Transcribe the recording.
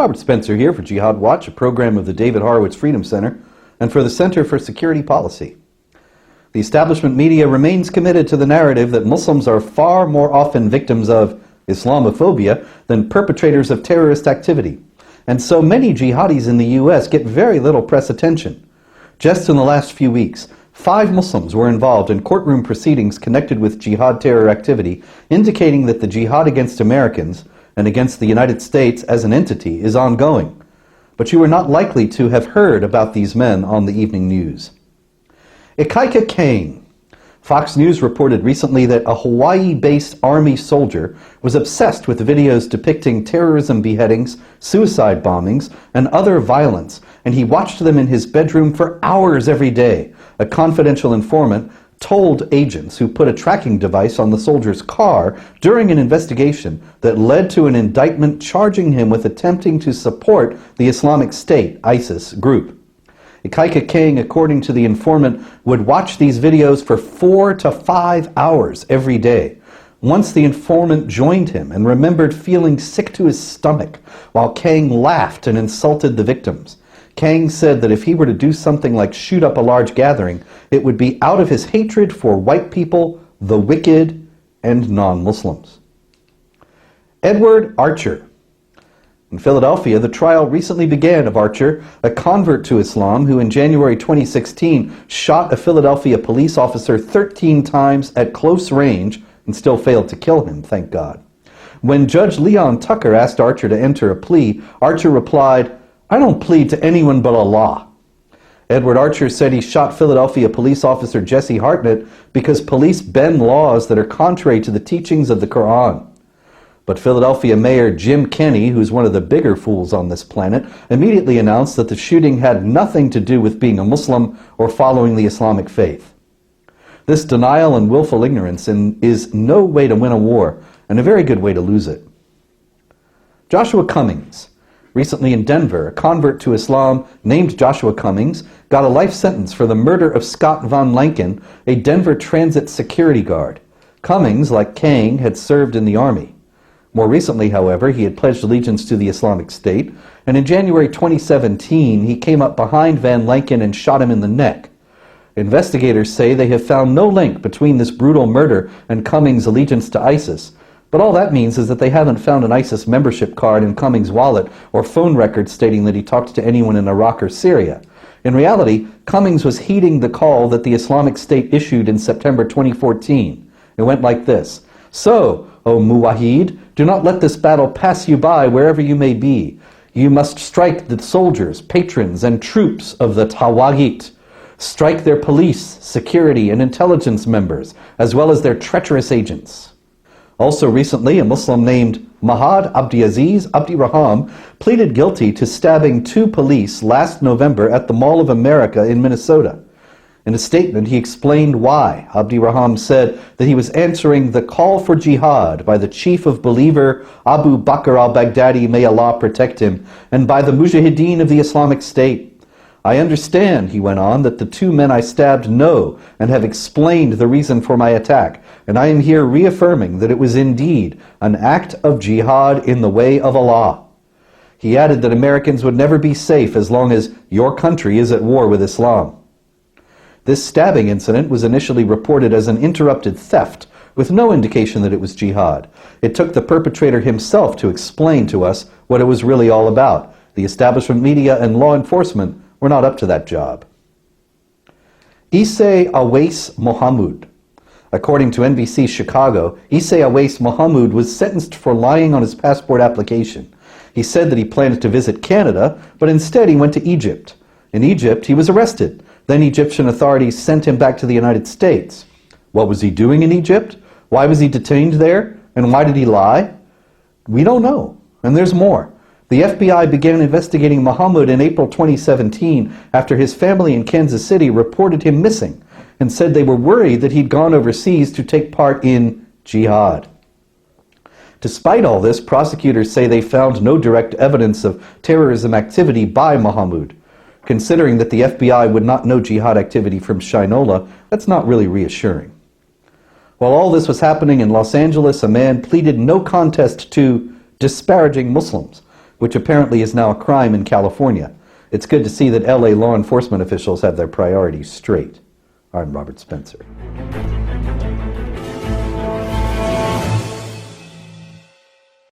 Robert Spencer here for Jihad Watch, a program of the David Horowitz Freedom Center and for the Center for Security Policy. The establishment media remains committed to the narrative that Muslims are far more often victims of Islamophobia than perpetrators of terrorist activity. And so many jihadis in the U.S. get very little press attention. Just in the last few weeks, 5 Muslims were involved in courtroom proceedings connected with jihad terror activity, indicating that the jihad against Americans and against the United States as an entity is ongoing. But you are not likely to have heard about these men on the evening news. Ikaika Kang. Fox News reported recently that a Hawaii-based Army soldier was obsessed with videos depicting terrorism beheadings, suicide bombings, and other violence, and he watched them in his bedroom for hours every day. A confidential informant told agents who put a tracking device on the soldier's car during an investigation that led to an indictment charging him with attempting to support the Islamic State, ISIS, group. Ikaika Kang, according to the informant, would watch these videos for 4 to 5 hours every day. Once the informant joined him and remembered feeling sick to his stomach while Kang laughed and insulted the victims. Kang said that if he were to do something like shoot up a large gathering, it would be out of his hatred for white people, the wicked, and non-Muslims. Edward Archer. In Philadelphia, the trial recently began of Archer, a convert to Islam who in January 2016 shot a Philadelphia police officer 13 times at close range and still failed to kill him, thank God. When Judge Leon Tucker asked Archer to enter a plea, Archer replied, "I don't plead to anyone but Allah." Edward Archer said he shot Philadelphia police officer Jesse Hartnett because police bend laws that are contrary to the teachings of the Quran. But Philadelphia Mayor Jim Kenney, who's one of the bigger fools on this planet, immediately announced that the shooting had nothing to do with being a Muslim or following the Islamic faith. This denial and willful ignorance is no way to win a war, and a very good way to lose it. Joshua Cummings. Recently in Denver, a convert to Islam named Joshua Cummings got a life sentence for the murder of Scott Von Lanken, a Denver transit security guard. Cummings, like Kang, had served in the Army. More recently, however, he had pledged allegiance to the Islamic State, and in January 2017, he came up behind Van Lanken and shot him in the neck. Investigators say they have found no link between this brutal murder and Cummings' allegiance to ISIS, but all that means is that they haven't found an ISIS membership card in Cummings' wallet or phone records stating that he talked to anyone in Iraq or Syria. In reality, Cummings was heeding the call that the Islamic State issued in September 2014. It went like this: "So, O Muwahid, do not let this battle pass you by wherever you may be. You must strike the soldiers, patrons, and troops of the Tawagit. Strike their police, security, and intelligence members, as well as their treacherous agents." Also recently, a Muslim named Mahad Abdiaziz Abdiraham pleaded guilty to stabbing 2 police last November at the Mall of America in Minnesota. In a statement, he explained why. Abdiraham said that he was answering the call for jihad by the chief of believer Abu Bakr al-Baghdadi, may Allah protect him, and by the mujahideen of the Islamic State. "I understand," he went on, "that the 2 men I stabbed know and have explained the reason for my attack, and I am here reaffirming that it was indeed an act of jihad in the way of Allah." He added that Americans would never be safe as long as your country is at war with Islam. This stabbing incident was initially reported as an interrupted theft, with no indication that it was jihad. It took the perpetrator himself to explain to us what it was really all about. The establishment media and law enforcement were not up to that job. Issei Awais Mohamud. According to NBC Chicago, Issei Awais Mohamud was sentenced for lying on his passport application. He said that he planned to visit Canada, but instead he went to Egypt. In Egypt, he was arrested. Then Egyptian authorities sent him back to the United States. What was he doing in Egypt? Why was he detained there? And why did he lie? We don't know. And there's more. The FBI began investigating Mohamud in April 2017 after his family in Kansas City reported him missing and said they were worried that he'd gone overseas to take part in jihad. Despite all this, prosecutors say they found no direct evidence of terrorism activity by Mohamud. Considering that the FBI would not know jihad activity from Shinola, that's not really reassuring. While all this was happening in Los Angeles, a man pleaded no contest to disparaging Muslims. which apparently is now a crime in California. It's good to see that LA law enforcement officials have their priorities straight. I'm Robert Spencer.